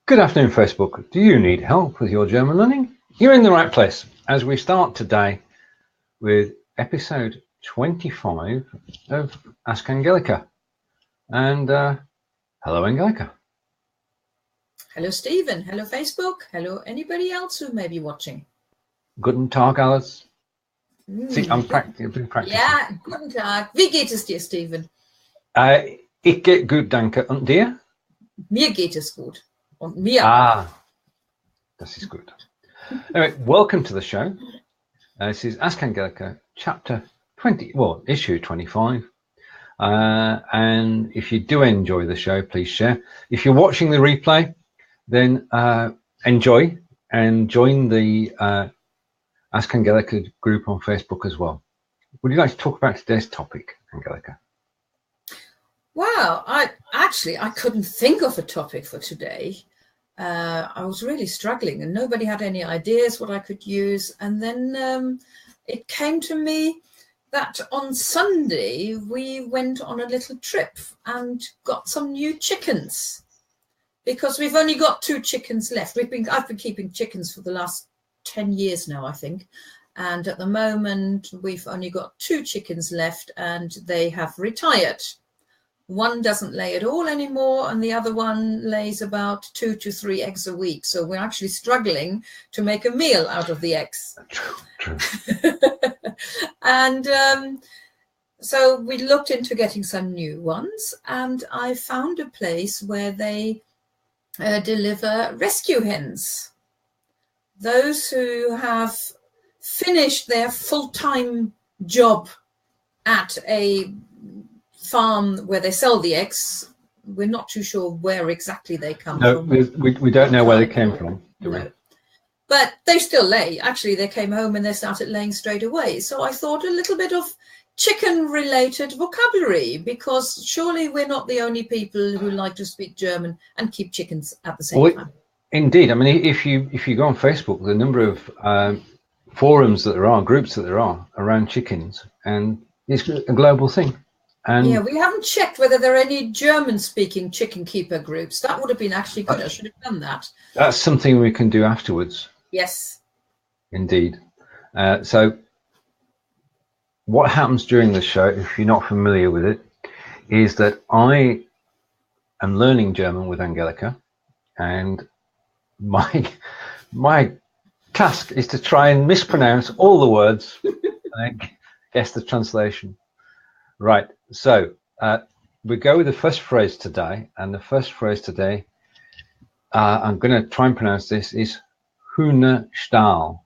Good afternoon, Facebook. Do you need help with your German learning? You're in the right place as we start today with episode 25 of Ask Angelika. And hello, Angelika. Hello, Stephen. Hello, Facebook. Hello, anybody else who may be watching. Guten Tag, alles. See, I've been practicing. Ja, guten Tag. Wie geht es dir, Stephen? Ich geht gut, danke. Und dir? Mir geht es gut. Und mir auch. Das ist gut. Anyway, welcome to the show. This is Ask Angelika, chapter 20, well, issue 25. And if you do enjoy the show, please share. If you're watching the replay, then enjoy and join the Ask Angelika group on Facebook as well. Would you like to talk about today's topic, Angelika? Wow, I couldn't think of a topic for today. I was really struggling and nobody had any ideas what I could use. And then it came to me that on Sunday we went on a little trip and got some new chickens because we've only got 2 chickens left. I've been keeping chickens for the last 10 years now, I think. And at the moment we've only got 2 chickens left and they have retired. One doesn't lay at all anymore, and the other one lays about 2 to 3 eggs a week. So we're actually struggling to make a meal out of the eggs. True. And so we looked into getting some new ones, and I found a place where they deliver rescue hens. Those who have finished their full-time job at a farm where they sell the eggs. We're not too sure where exactly they come from. We don't know where they came from, do we? But they still lay. Actually, they came home and they started laying straight away. So I thought a little bit of chicken-related vocabulary, because surely we're not the only people who like to speak German and keep chickens at the same time. Indeed. I mean, if you go on Facebook, the number of forums that there are, groups that there are around chickens, and it's a global thing. And yeah, we haven't checked whether there are any German-speaking chicken keeper groups. That would have been actually good. I should have done that. That's something we can do afterwards. Yes. Indeed. So what happens during the show, if you're not familiar with it, is that I am learning German with Angelika, and my task is to try and mispronounce all the words and guess the translation. Right. So we go with the first phrase today, and the first phrase today, I'm going to try and pronounce this, is Hühnerstall.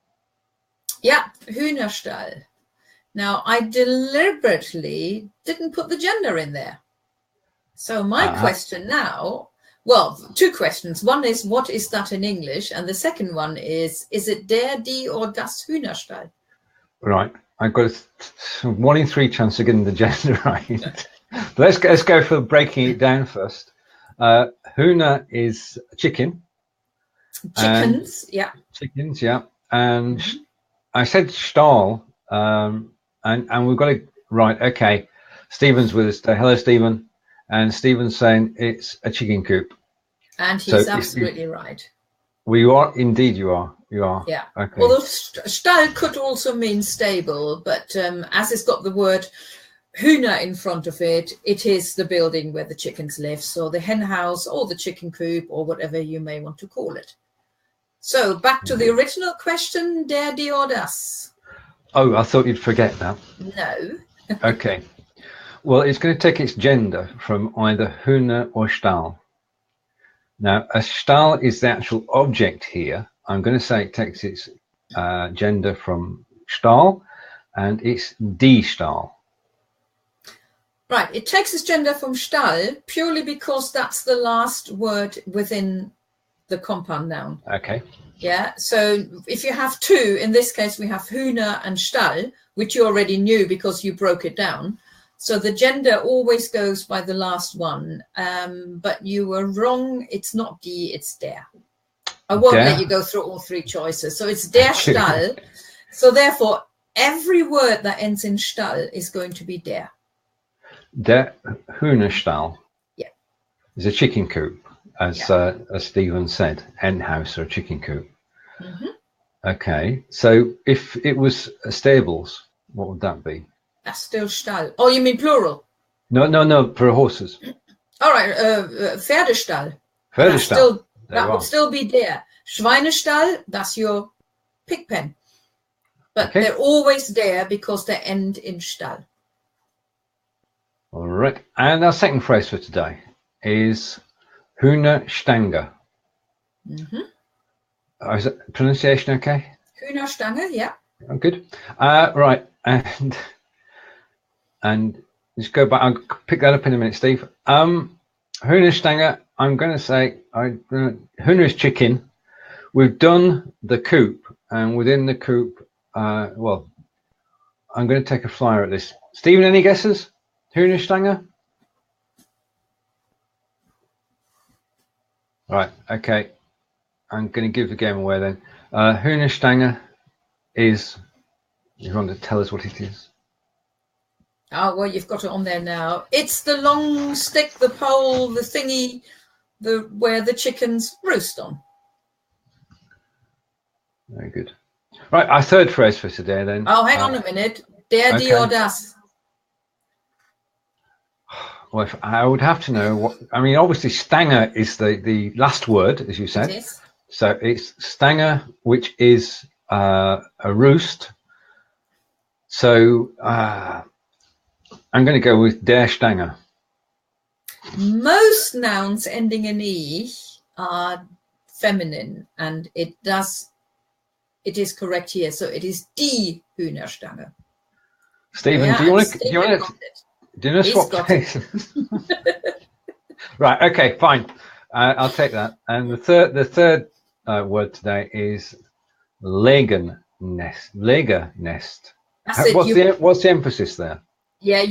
Yeah, Hühnerstall. Now, I deliberately didn't put the gender in there. So my question now, well, 2 questions. One is, what is that in English? And the second one is it der, die, or das Hühnerstall? Right. I've got a 1 in 3 chance of getting the gender right. Let's go for breaking it down first. Hühner is chicken. Chickens, yeah. Chickens, yeah. And I said Stahl, and we've got it right. Okay. Stephen's with us today. Hello, Stephen. And Stephen's saying it's a chicken coop. And he's absolutely right. Well, you are. Indeed, you are. You are. Yeah. Okay. Although Stall could also mean stable, but as it's got the word Hühner in front of it, it is the building where the chickens live. So the hen house or the chicken coop or whatever you may want to call it. So back to the original question, der, die, or das? Oh, I thought you'd forget that. No. Okay. Well, it's going to take its gender from either Hühner or Stall. Now, a Stall is the actual object here. I'm going to say it takes its gender from Stall, and it's die Stall. Right, it takes its gender from Stall purely because that's the last word within the compound noun. Okay. Yeah, so if you have 2, in this case we have Hühner and Stall, which you already knew because you broke it down. So the gender always goes by the last one, but you were wrong. It's not die, it's der. I won't let you go through all 3 choices. So it's der Stall. So therefore, every word that ends in Stall is going to be der. Der Hühnerstall. Yeah. Is a chicken coop. as Stephen said, hen house or a chicken coop. Okay, so if it was stables, what would that be? That's still Stall. Oh, you mean plural? No, for horses. All right, Pferdestall. Pferdestall. That would still be there. Schweinestall, that's your pig pen. But they're always there because they end in Stall. All right, and our second phrase for today is Hühner Stange. Is that pronunciation okay? Hühner Stange, yeah. Oh, good. Right, and just go back. I'll pick that up in a minute, Steve. Hühner Stange. I'm going to say Hühner is chicken. We've done the coop, and within the coop, well, I'm going to take a flyer at this. Stephen, any guesses? Hühner Stange? Right, okay. I'm going to give the game away then. Hühner Stange is, you want to tell us what it is? Oh, well, you've got it on there now. It's the long stick, the pole, the thingy, where the chickens roost on. Very good. Right, our third phrase for today then. Oh, hang on a minute. Der, die, or das. Well, I would have to know what. I mean, obviously, Stange is the last word, as you said. It is. So it's Stange, which is a roost. So I'm going to go with der Stange. Most nouns ending in E are feminine, and it is correct here. So it is die Hühnerstange. Stephen, do you want to swap places? Right. Okay. Fine. I'll take that. And the third word today is Legenest. Legenest. What's the emphasis there? Yeah,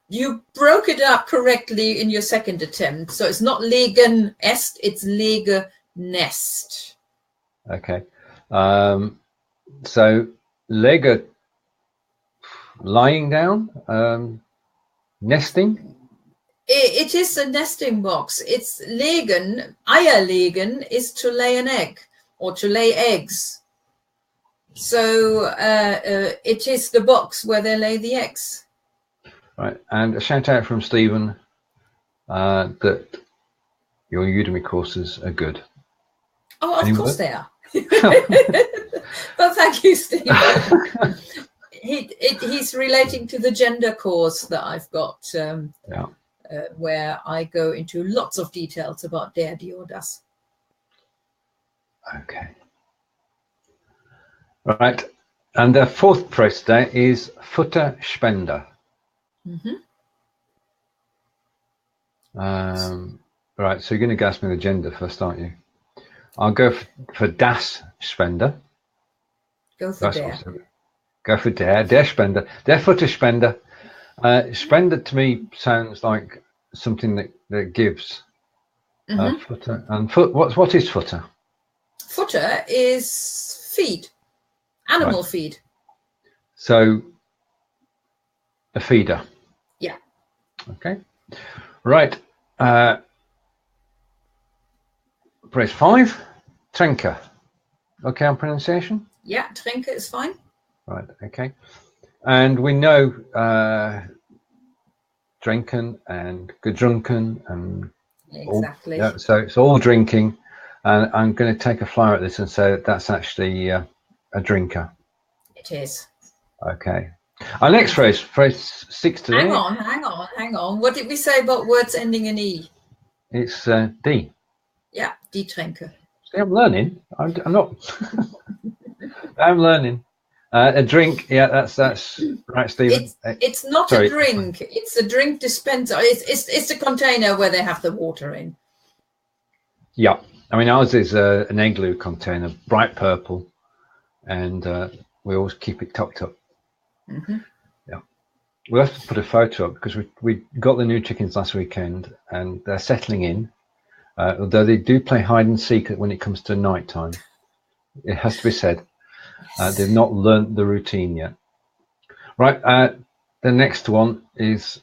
you broke it up correctly in your second attempt. So it's not Legenest, it's Legenest. Okay. So Lege, lying down, nesting. It is a nesting box. It's legen. Eierlegen is to lay an egg or to lay eggs. So it is the box where they lay the eggs. Right, and a shout out from Stephen that your Udemy courses are good. Oh, of course they are. Well, thank you, Stephen. He's relating to the gender course that I've got. Where I go into lots of details about der, die, or das. Okay. Right. And the fourth phrase today is Futterspender. Right. So you're going to guess me the gender first, aren't you? I'll go for das Spender. Go for der. Go for der Spender. Der Futterspender. Spender to me sounds like something that gives. Footer and what is footer? Footer is feed, animal feed. So a feeder. Yeah. Okay. Right. Phrase 5. Trenker. Okay on pronunciation? Yeah, Trenker is fine. Right. Okay. And we know drinken and gedrunken and exactly. So it's all drinking, and I'm going to take a flyer at this and say that's actually a drinker. It is. Okay. Our next phrase 6 today. Hang on. What did we say about words ending in E? It's D. Yeah, die Tränke. See, I'm learning. I'm not. I'm learning. A drink, yeah, that's right, Stephen. It's not a drink. It's a drink dispenser. It's a container where they have the water in. Yeah, I mean ours is an igloo container, bright purple, and we always keep it topped up. Yeah, we'll have to put a photo up because we got the new chickens last weekend and they're settling in. Although they do play hide and seek when it comes to night time, it has to be said. They've not learnt the routine yet. Right, the next one is,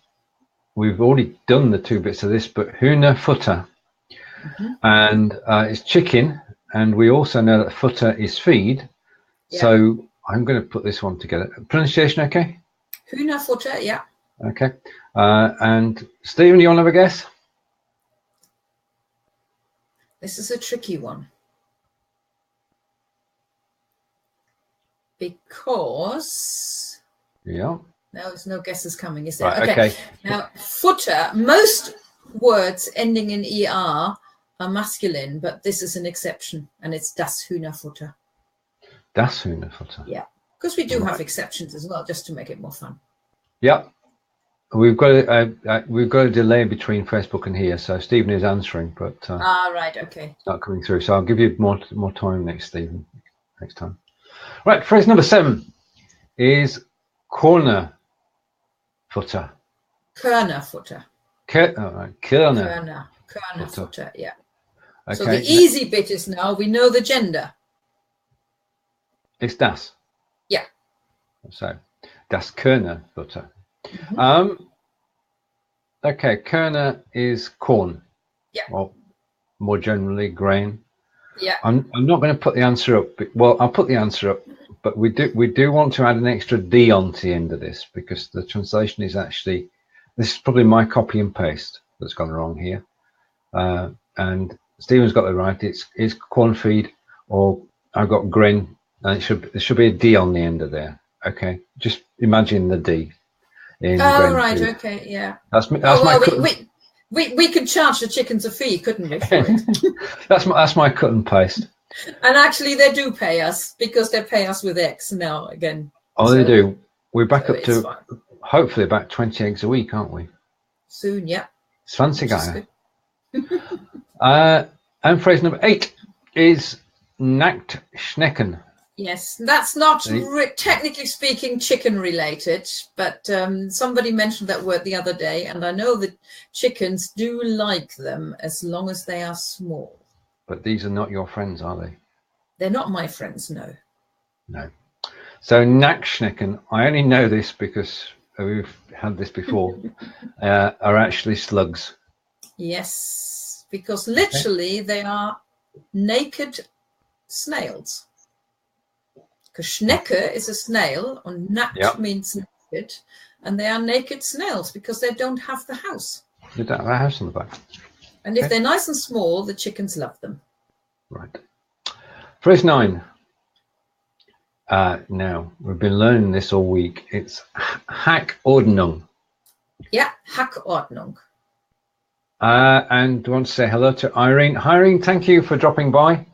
we've already done the two bits of this, but Hühnerfutter. and it's chicken, and we also know that futter is feed. Yeah. So I'm going to put this one together. Pronunciation okay? Hühnerfutter, yeah. Okay. And Stephen, you want to have a guess? This is a tricky one. Because Yeah. no, there's no guesses coming, is there? Right, okay. Now, futter, most words ending in ER are masculine, but this is an exception, and it's das Hühnerfutter. Das Hühnerfutter. Yeah, because we do have exceptions as well, just to make it more fun. Yeah. We've got a delay between Facebook and here, so Stephen is answering, but right, okay. it's not coming through. So I'll give you more time next time. Right, phrase number 7 is Körnerfutter. Körnerfutter. Körnerfutter, yeah. Okay. So the easy bit is now we know the gender. It's das. Yeah. So das Körnerfutter. Okay, Körner is corn. Yeah. Or more generally, grain. Yeah. I'm not going to put the answer up. Well, I'll put the answer up, but we do want to add an extra D onto the end of this, because the translation is actually, this is probably my copy and paste that's gone wrong here. And Stephen's got it right. It's corn feed, or I've got grain, and there should be a D on the end of there. Okay, just imagine the D. Right, food. Okay, yeah. We could charge the chickens a fee, couldn't we? For it? that's my cut and paste. And actually, they do pay us, because they pay us with eggs now again. Oh, so, they do. We're back up to hopefully about 20 eggs a week, aren't we? Soon, yeah. It's fancy, guy. And phrase number 8 is Nacktschnecken. Yes, that's not technically speaking chicken related, but somebody mentioned that word the other day, and I know that chickens do like them as long as they are small. But these are not your friends, are they? They're not my friends, no. No. So Nacktschnecken, I only know this because we've had this before, are actually slugs. Yes, because literally they are naked snails. Because Schnecke is a snail, and Nackt means naked, and they are naked snails because they don't have the house. They don't have a house on the back. And if they're nice and small, the chickens love them. Right. Phrase 9. Now, we've been learning this all week. It's Hackordnung. Yeah, Hackordnung. And I want to say hello to Irene. Irene, thank you for dropping by.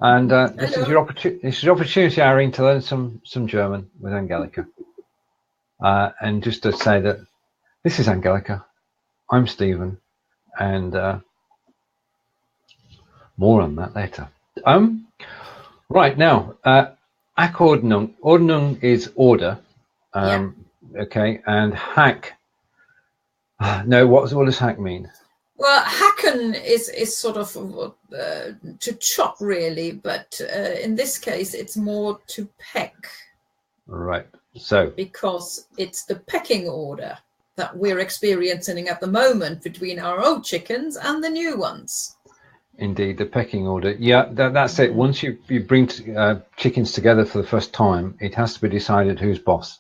And this is your opportunity, Irene, to learn some German with Angelika. And just to say that this is Angelika, I'm Stephen, and more on that later. Right now, Hackordnung. Ordnung is order. Okay, and hack. No, what does hack mean? Well, hacken is sort of to chop, really, but in this case, it's more to peck. Right. So because it's the pecking order that we're experiencing at the moment between our old chickens and the new ones. Indeed, the pecking order. Yeah, that's it. Once you bring chickens together for the first time, it has to be decided who's boss.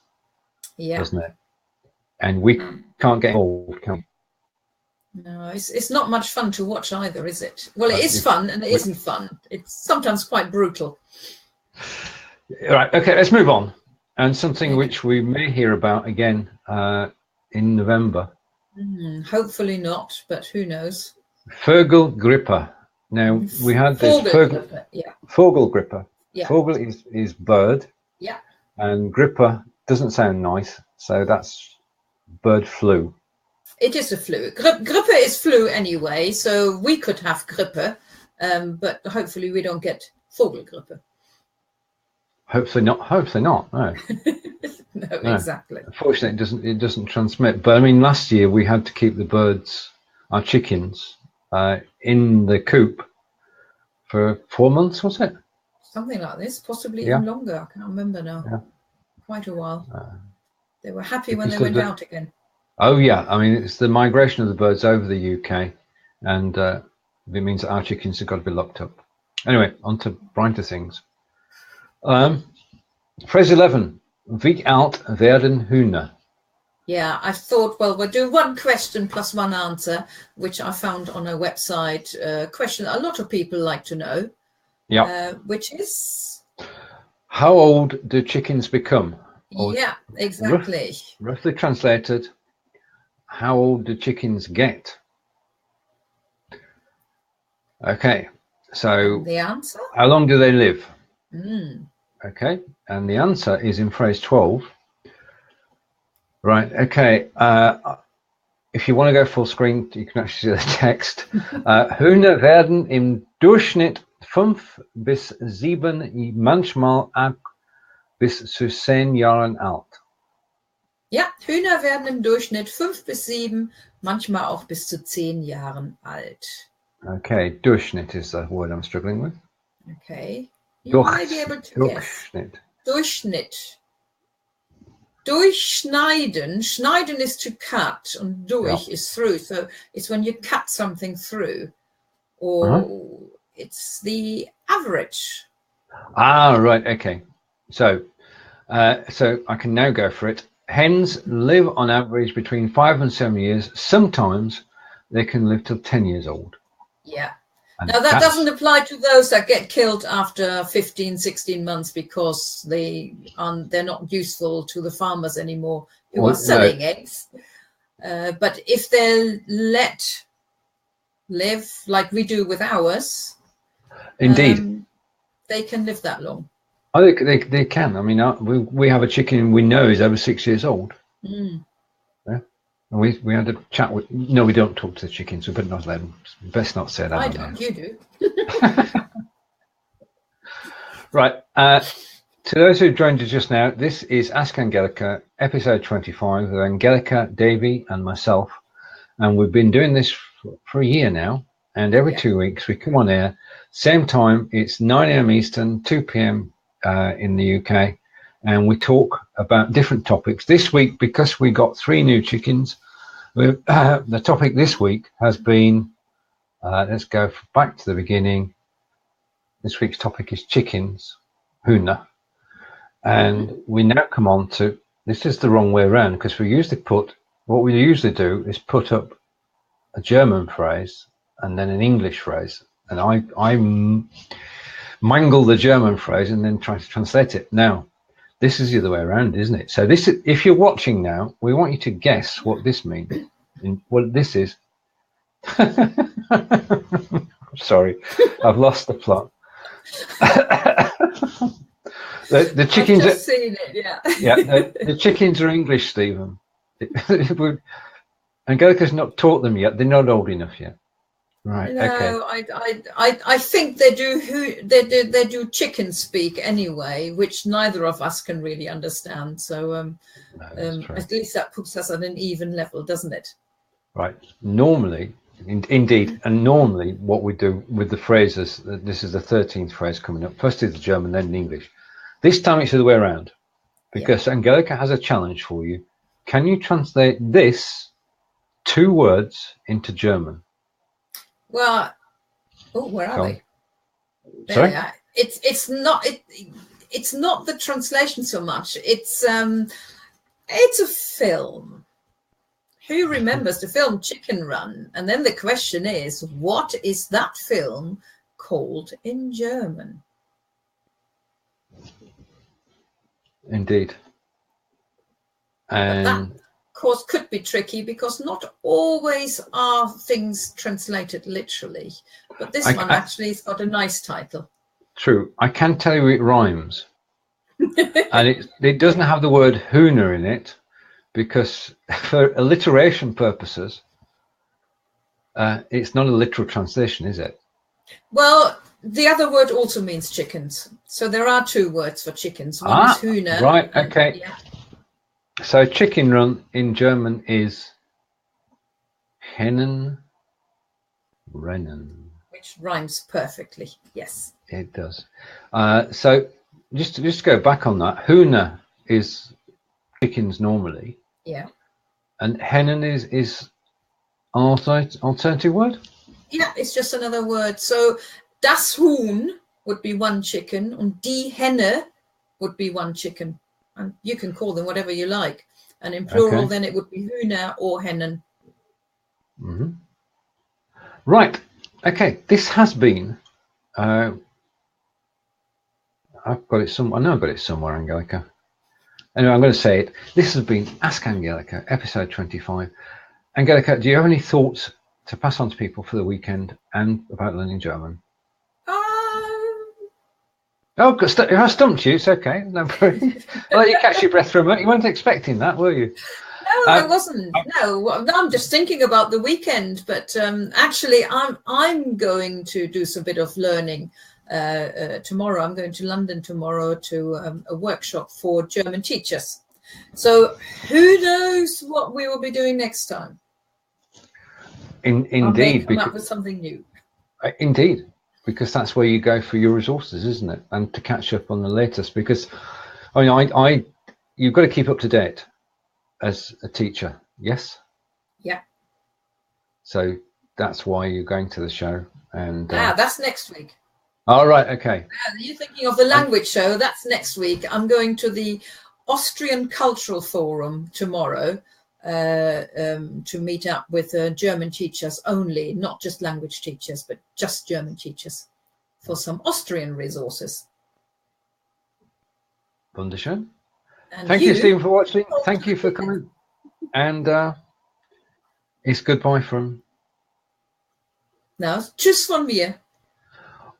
Yeah. Doesn't it? And we can't get involved, can we? No, it's not much fun to watch either, is it? Well, it is fun and it isn't fun. It's sometimes quite brutal. Right, okay, let's move on. And something which we may hear about again in November. Hopefully not, but who knows? Vogelgrippe. Now, we had this Vogelgrippe. Yeah. Vogel is bird. Yeah. And grippe doesn't sound nice, so that's bird flu. It is a flu. Grippe is flu anyway, so we could have grippe, but hopefully we don't get Vogelgrippe. Hopefully not. No. No, exactly. Unfortunately, it doesn't transmit. But I mean, last year we had to keep the birds, our chickens, in the coop for 4 months, was it? Something like this, possibly even longer. I can't remember now. Yeah. Quite a while. They were happy when they went out again. Oh yeah, I mean it's the migration of the birds over the UK, and It means that our chickens have got to be locked up. Anyway, on to brighter things. Phrase 11. Wie alt werden Hühner? Yeah, I thought, well, we'll do one question plus one answer, which I found on a website question a lot of people like to know. Yeah. Which is? How old do chickens become? Or yeah, exactly. Roughly translated, how old do chickens get? Okay, so the answer? How long do they live? Mm. Okay, and the answer is in phrase 12. Right, okay. If you want to go full screen, you can actually see the text. Hühner werden im Durchschnitt 5 bis 7, manchmal auch bis zu 10 Jahren alt. Ja, Hühner werden im Durchschnitt 5 bis 7, manchmal auch bis zu 10 Jahren alt. Okay, Durchschnitt is the word I'm struggling with. Okay, you might be able to guess. Durchschnitt. Durchschneiden. Schneiden is to cut, and durch is through. So it's when you cut something through, or it's the average. Ah, right. Okay. So I can now go for it. Hens live on average between 5 and 7 years. Sometimes they can live till 10 years old. Yeah. And now that doesn't apply to those that get killed after 15, 16 months because they're not useful to the farmers anymore who are selling eggs. But if they're let live like we do with ours, indeed, they can live that long. I think they can. I mean, we have a chicken we know is over 6 years old. Mm. Yeah. And we had a chat with. No, we don't talk to the chickens. We better not let them. Best not say that. I don't. You do. Right. To those who joined us just now, this is Ask Angelika, episode 25 with Angelika Davey and myself, and we've been doing this for a year now. And every 2 weeks we come on air, same time. It's 9 a.m. Eastern, 2 p.m. In the UK, and we talk about different topics. This week, because we got 3 new chickens, the topic this week has been, let's go back to the beginning. This week's topic is chickens, Hühner. And we now come on to, this is the wrong way around, because we usually do is put up a German phrase and then an English phrase. And I mangle the German phrase and then try to translate it. Now, this is the other way around, isn't it? So this is, if you're watching now, we want you to guess what this means. What this is. Sorry, I've lost the plot. The chickens. I've just seen it, yeah. The chickens are English, Stephen. Angelika's not taught them yet. They're not old enough yet. Right. No, okay. I think they do chicken speak anyway, which neither of us can really understand. So at least that puts us at an even level, doesn't it? Right. Normally, indeed, and normally what we do with the phrases, this is the 13th phrase coming up. First is the German, then the English. This time it's the other way around, because Angelika has a challenge for you. Can you translate this 2 words into German? Well, where are they? Sorry? It's not the translation so much. It's a film. Who remembers the film Chicken Run? And then the question is, what is that film called in German? Indeed. And but that, of course, could be tricky because not always are things translated literally. But this one actually has got a nice title. True. I can tell you it rhymes. And it doesn't have the word Hühner in it because for alliteration purposes, it's not a literal translation, is it? Well, the other word also means chickens. So there are 2 words for chickens. One is Hühner. Right, okay. So chicken run in German is Hennen Rennen. Which rhymes perfectly, yes. It does. So just go back on that. Hühner is chickens normally. Yeah. And Hennen is alternative word? Yeah, it's just another word. So das Huhn would be one chicken, and die Henne would be one chicken. And you can call them whatever you like. And in plural, then it would be Hühner or Hennen. Mm-hmm. Right. Okay. This has been. I've got it somewhere. I know I've got it somewhere, Angelika. Anyway, I'm going to say it. This has been Ask Angelika, episode 25. Angelika, do you have any thoughts to pass on to people for the weekend and about learning German? Oh, if I stumped you, it's okay. No worries. I'll let you catch your breath for a moment. You weren't expecting that, were you? No, I wasn't. No, I'm just thinking about the weekend. But actually, I'm going to do some bit of learning tomorrow. I'm going to London tomorrow to a workshop for German teachers. So who knows what we will be doing next time? Indeed, I may come up with something new. Indeed. Because that's where you go for your resources, isn't it? And to catch up on the latest, because I mean, you've got to keep up to date as a teacher. Yes. Yeah. So that's why you're going to the show. And that's next week. All right. Okay. You're thinking of the language show. That's next week. I'm going to the Austrian Cultural Forum tomorrow to meet up with German teachers only, not just language teachers, but just German teachers for some Austrian resources. Wunderschön. Thank you, Stephen, for watching. Thank you for coming. And it's goodbye from... Now, tschüss von mir.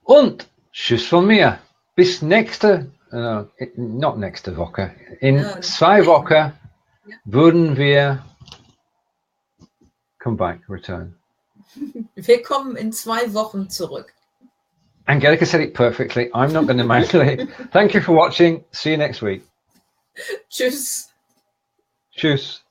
Und tschüss von mir. Bis nächste... not nächste Woche. In 2 Wochen würden wir come back, return. Wir kommen in 2 Wochen zurück. Angelika said it perfectly. I'm not going to mangle it. Thank you for watching. See you next week. Tschüss. Tschüss.